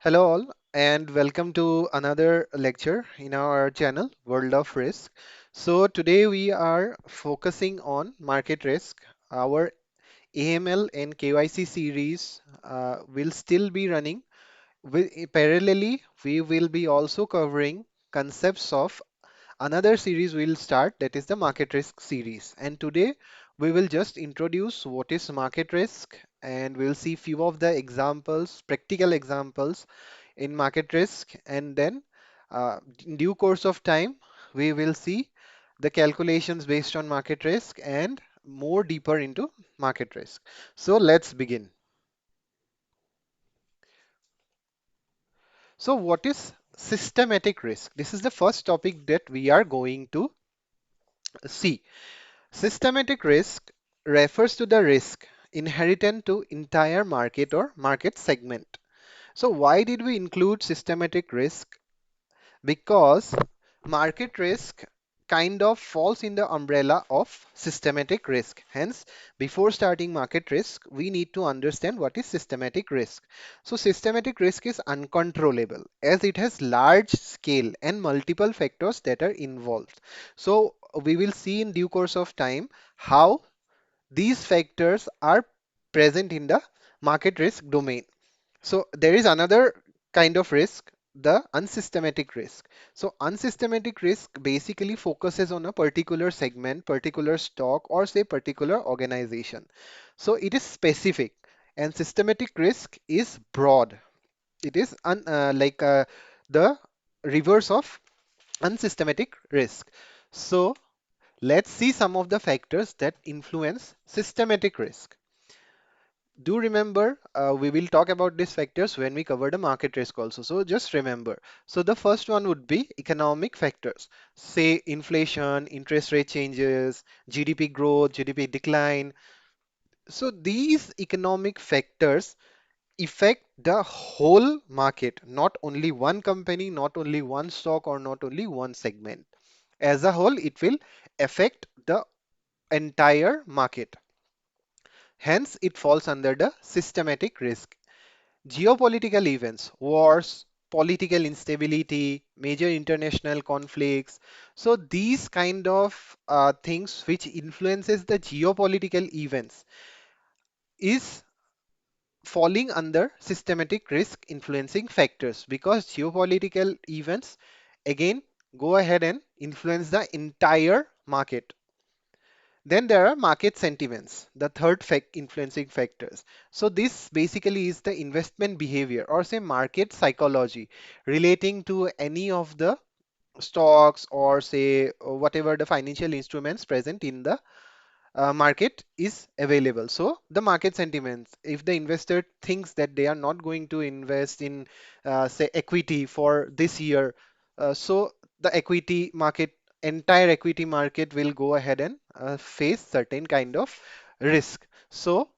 Hello all and welcome to another lecture in our channel World of Risk. So today we are focusing on market risk. Our AML and KYC series will still be running. Parallelly, we will be also covering concepts of another series we'll start, that is the market risk series. And today we will just introduce what is market risk and we'll see few of the examples, practical examples in market risk, and then in due course of time we will see the calculations based on market risk and more deeper into market risk. So let's begin. So what is systematic risk? This is the first topic that we are going to see. Systematic risk refers to the risk inherent to entire market or market segment. So why did we include systematic risk? Because market risk kind of falls in the umbrella of systematic risk. Hence, before starting market risk, we need to understand what is systematic risk. So systematic risk is uncontrollable as it has large scale and multiple factors that are involved. So we will see in due course of time how these factors are present in the market risk domain. So there is another kind of risk, the unsystematic risk. So unsystematic risk basically focuses on a particular segment, particular stock, or say particular organization. So it is specific, and systematic risk is broad. It is the reverse of unsystematic risk. So let's see some of the factors that influence systematic risk. Do remember, we will talk about these factors when we cover the market risk also. So just remember. So the first one would be economic factors. Say inflation, interest rate changes, GDP growth, GDP decline. So these economic factors affect the whole market, not only one company, not only one stock, or not only one segment. As a whole, it will affect the entire market. Hence, it falls under the systematic risk. Geopolitical events, wars, political instability, major international conflicts. So these kind of things which influences the geopolitical events is falling under systematic risk influencing factors because geopolitical events again go ahead and influence the entire market. Then there are market sentiments, the third influencing factors. So this basically is the investment behavior or say market psychology relating to any of the stocks or say whatever the financial instruments present in the market is available. So the market sentiments, if the investor thinks that they are not going to invest in say equity for this year, so the equity market, entire equity market will go ahead and face certain kind of risk. So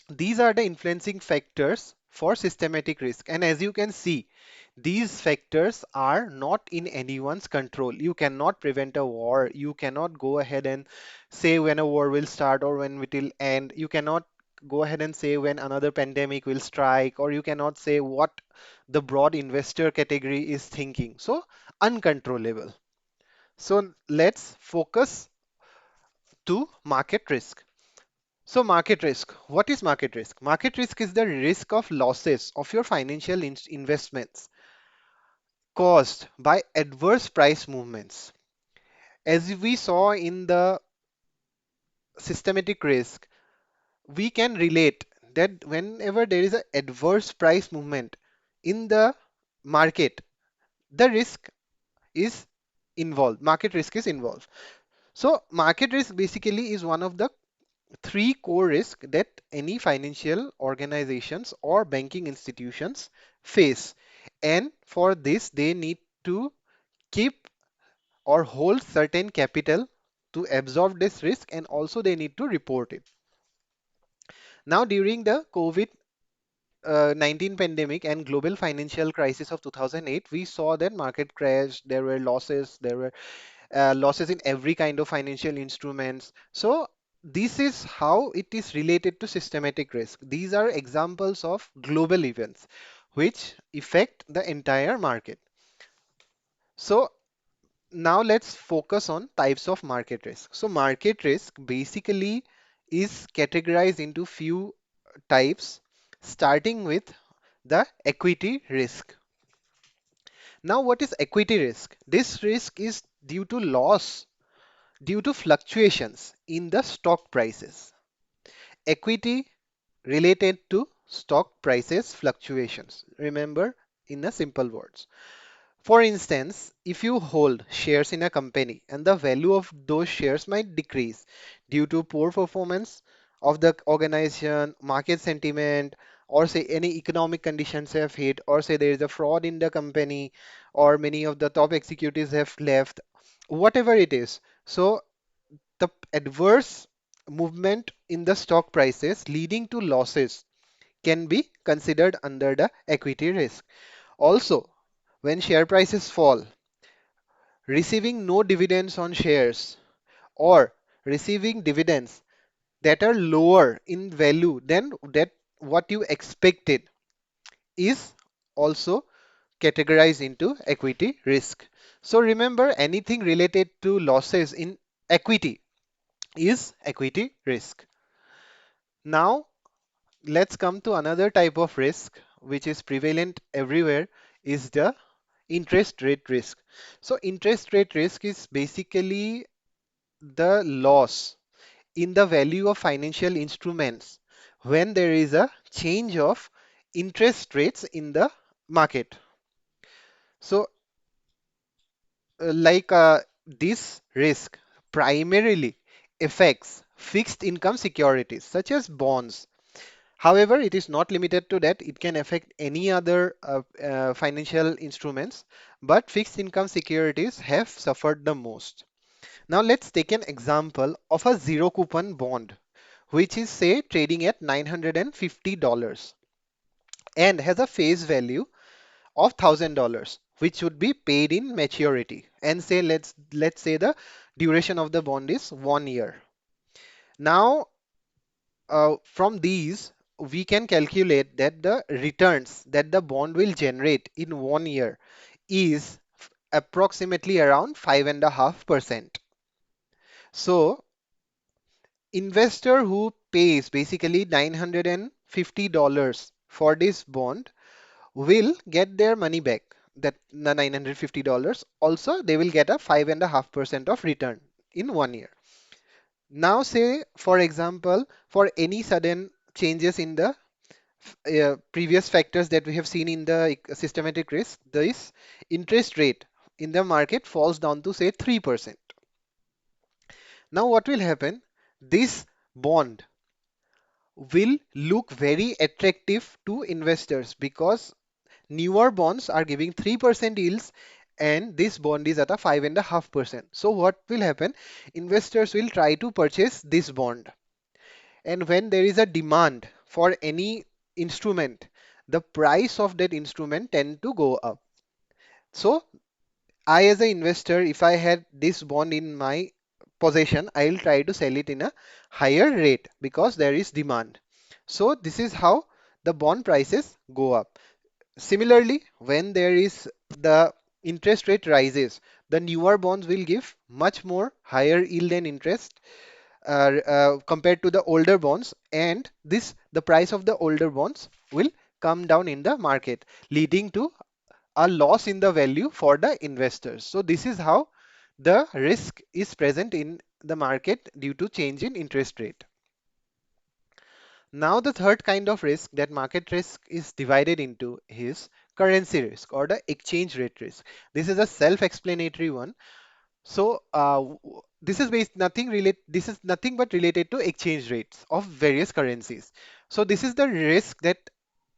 these are the influencing factors for systematic risk. And as you can see, these factors are not in anyone's control. You cannot prevent a war. You cannot go ahead and say when a war will start or when it will end. You cannot go ahead and say when another pandemic will strike, or you cannot say what the broad investor category is thinking. So uncontrollable. So let's focus to market risk. So market risk. What is market risk? Market risk is the risk of losses of your financial investments caused by adverse price movements. As we saw in the systematic risk, we can relate that whenever there is an adverse price movement in the market, the risk is involved. Market risk is involved. So market risk basically is one of the three core risks that any financial organizations or banking institutions face. And for this, they need to keep or hold certain capital to absorb this risk, and also they need to report it. Now, during the COVID 19 pandemic and global financial crisis of 2008, we saw that market crash, there were losses in every kind of financial instruments. So this is how it is related to systematic risk. These are examples of global events. which affect the entire market. So now let's focus on types of market risk. So market risk basically is categorized into few types, starting with the equity risk. Now, what is equity risk? This risk is due to loss due to fluctuations in the stock prices. Equity related to stock prices fluctuations. Remember, in a simple words. For instance, if you hold shares in a company and the value of those shares might decrease due to poor performance of the organization, market sentiment, or say any economic conditions have hit, or say there is a fraud in the company, or many of the top executives have left, whatever it is. So the adverse movement in the stock prices leading to losses can be considered under the equity risk. Also, when share prices fall, receiving no dividends on shares or receiving dividends that are lower in value than that what you expected is also categorized into equity risk. So remember, anything related to losses in equity is equity risk. Now let's come to another type of risk which is prevalent everywhere, is the interest rate risk. So interest rate risk is basically the loss in the value of financial instruments when there is a change of interest rates in the market. So, this risk primarily affects fixed income securities such as bonds. However, it is not limited to that. It can affect any other financial instruments, but fixed income securities have suffered the most. Now let's take an example of a zero coupon bond, which is say trading at $950 and has a face value of $1,000, which would be paid in maturity. And say let's say the duration of the bond is 1 year. Now, from these, we can calculate that the returns that the bond will generate in 1 year is approximately around 5.5%. So investor who pays basically $950 for this bond will get their money back. That the $950. Also, they will get a 5.5% of return in 1 year. Now, say for example, for any sudden changes in the previous factors that we have seen in the systematic risk, this interest rate in the market falls down to say 3%. Now, what will happen? This bond will look very attractive to investors because newer bonds are giving 3% yields and this bond is at a 5.5%. So what will happen? Investors will try to purchase this bond. And when there is a demand for any instrument, the price of that instrument tend to go up. So I as an investor, if I had this bond in my possession, I'll try to sell it in a higher rate because there is demand. So this is how the bond prices go up. Similarly, when there is the interest rate rises, the newer bonds will give much more higher yield and interest compared to the older bonds, and this the price of the older bonds will come down in the market, leading to a loss in the value for the investors. So this is how the risk is present in the market due to change in interest rate. Now the third kind of risk that market risk is divided into is currency risk or the exchange rate risk. This is a self-explanatory one. So this is this is nothing but related to exchange rates of various currencies. So this is the risk that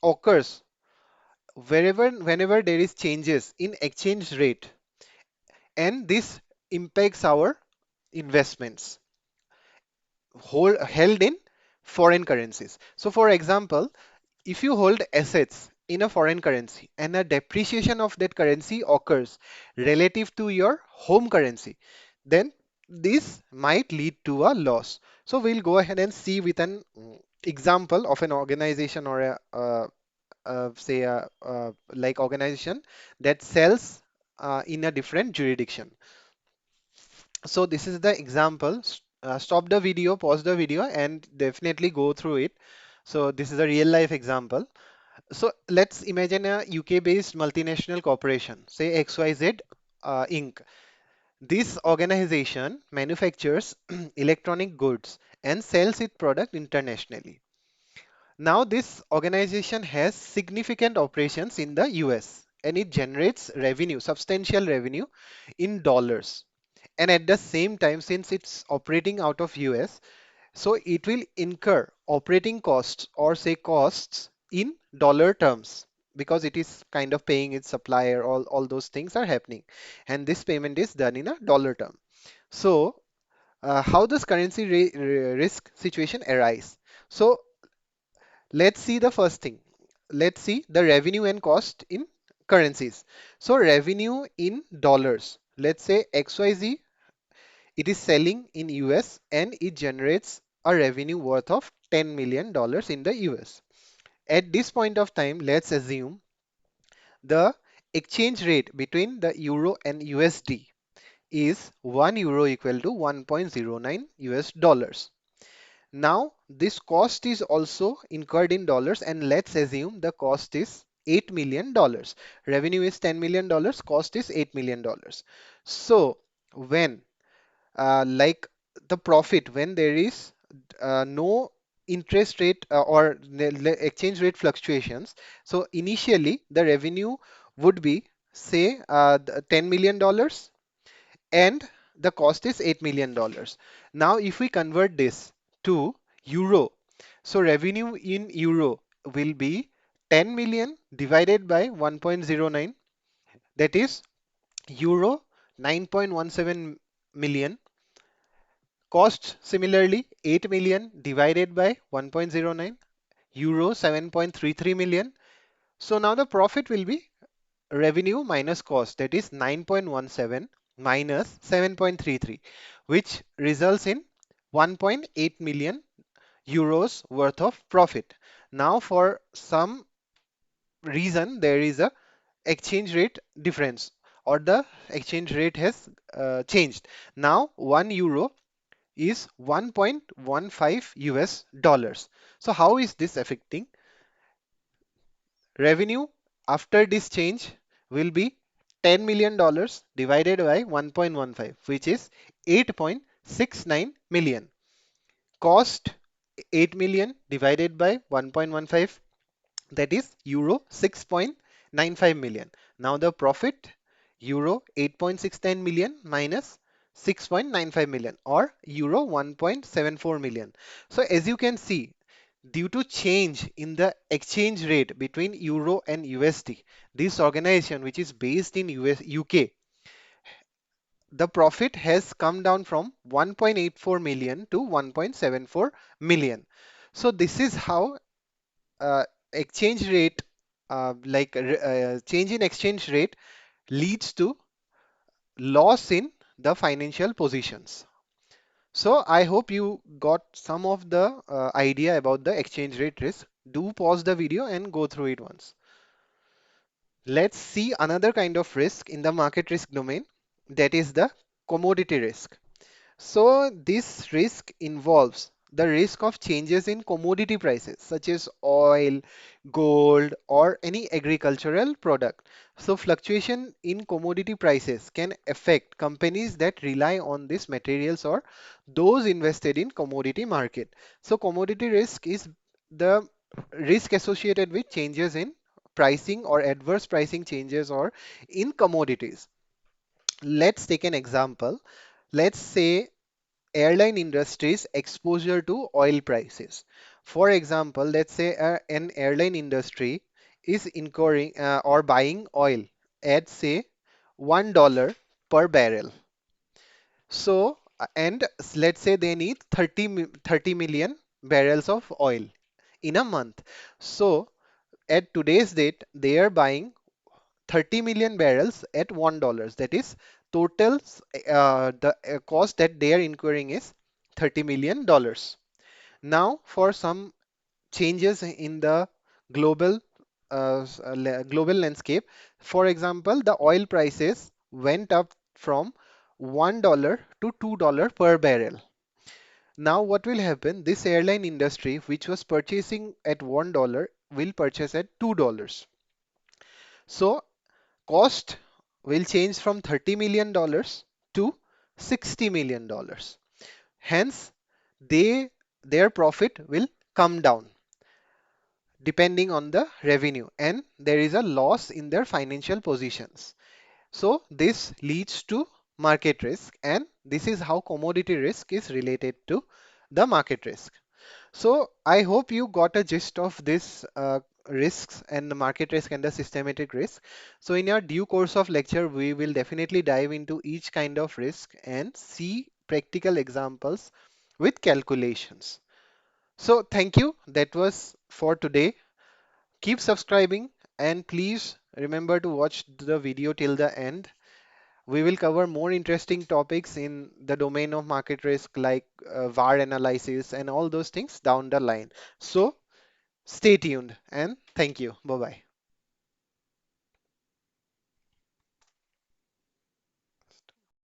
occurs whenever there is changes in exchange rate, and this impacts our investments held in foreign currencies. So for example, if you hold assets in a foreign currency and a depreciation of that currency occurs relative to your home currency, then this might lead to a loss. So we'll go ahead and see with an example of an organization or say like organization that sells in a different jurisdiction. So this is the example. Stop the video, pause the video, and definitely go through it. So this is a real life example. So let's imagine a UK-based multinational corporation, say XYZ Inc. This organization manufactures electronic goods and sells its product internationally. Now, this organization has significant operations in the US and it generates revenue, substantial revenue in dollars. And at the same time, since it's operating out of US, so it will incur operating costs or say costs in dollar terms because it is kind of paying its supplier, all those things are happening. And this payment is done in a dollar term. So, how does currency risk situation arise? So, let's see the first thing. Let's see the revenue and cost in currencies. So, revenue in dollars. Let's say XYZ, it is selling in US and it generates a revenue worth of $10 million in the US. At this point of time, let's assume the exchange rate between the euro and USD is 1 euro equal to 1.09 US dollars. Now, this cost is also incurred in dollars, and let's assume the cost is $8 million. Revenue is $10 million, cost is $8 million. So, when like the profit, when there is no interest rate or exchange rate fluctuations, so initially the revenue would be say $10 million and the cost is $8 million. Now, if we convert this to euro, so revenue in euro will be 10 million divided by 1.09, that is euro 9.17 million. Cost similarly 8 million divided by 1.09, euro 7.33 million. So now the profit will be revenue minus cost, that is 9.17 minus 7.33, which results in 1.8 million euros worth of profit. Now for some reason there is a exchange rate difference or the exchange rate has changed. Now 1 euro is 1.15 US dollars. So how is this affecting? Revenue after this change will be $10 million divided by 1.15, which is 8.69 million. Cost 8 million divided by 1.15, that is euro 6.95 million. Now the profit euro 8.69 million minus 6.95 million or euro 1.74 million. So as you can see, due to change in the exchange rate between euro and USD, this organization which is based in UK, the profit has come down from 1.84 million to 1.74 million. So this is how exchange rate, change in exchange rate leads to loss in the financial positions. So I hope you got some of the idea about the exchange rate risk. Do pause the video and go through it once. Let's see another kind of risk in the market risk domain, that is the commodity risk. So this risk involves the risk of changes in commodity prices such as oil, gold, or any agricultural product. So fluctuation in commodity prices can affect companies that rely on these materials or those invested in commodity market. So commodity risk is the risk associated with changes in pricing or adverse pricing changes or in commodities. Let's take an example. Let's say airline industry's exposure to oil prices. For example, let's say an airline industry is incurring or buying oil at say $1 per barrel. So, let's say they need 30 million barrels of oil in a month. So, at today's date, they are buying 30 million barrels at $1. That is total the cost that they are incurring is $30 million. Now, for some changes in the global global landscape. For example, the oil prices went up from $1 to $2 per barrel. Now, what will happen? This airline industry, which was purchasing at $1, will purchase at $2. So, cost will change from $30 million to $60 million. Hence, they their profit will come down depending on the revenue, and there is a loss in their financial positions. So this leads to market risk, and this is how commodity risk is related to the market risk. So I hope you got a gist of this risks and the market risk and the systematic risk. So in our due course of lecture, we will definitely dive into each kind of risk and see practical examples with calculations. So thank you. That was for today. Keep subscribing and please remember to watch the video till the end. We will cover more interesting topics in the domain of market risk like VAR analysis and all those things down the line. So stay tuned and thank you. Bye bye.